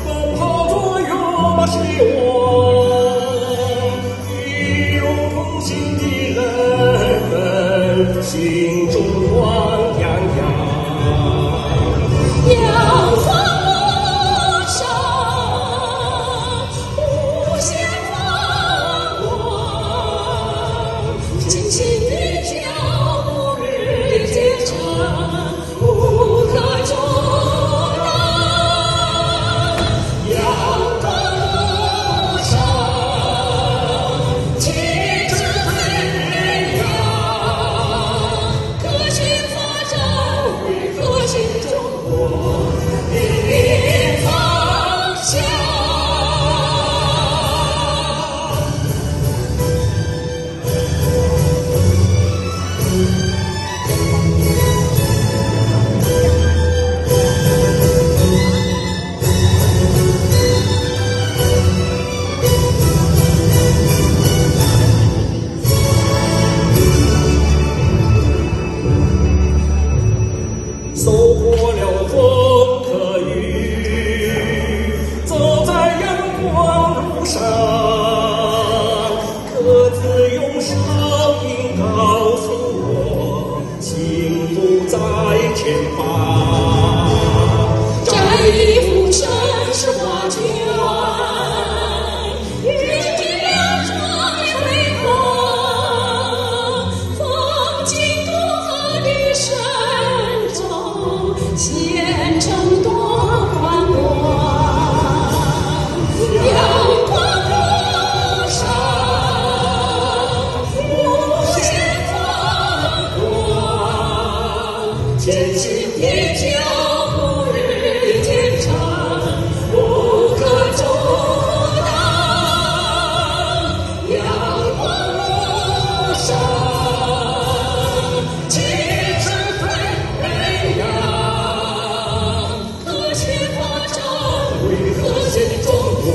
奔跑左右把希望，与有同心的人们心中暖洋洋。阳光落山，无限放光，尽情地脚步日渐长，不可阻挡。阳光落山，旗帜飞扬，革新发展为革新中国的方向。走过了风和雨，走在阳光路上，各自用声音告诉我，幸福在前方。战衣浮生是画卷，云顶两川的辉煌，风景渡河的深中，县城多宽广。阳光路上，无限放光，前行的脚步日渐长，不可阻挡。阳光路上，旗帜飞扬，革新发展为革新中国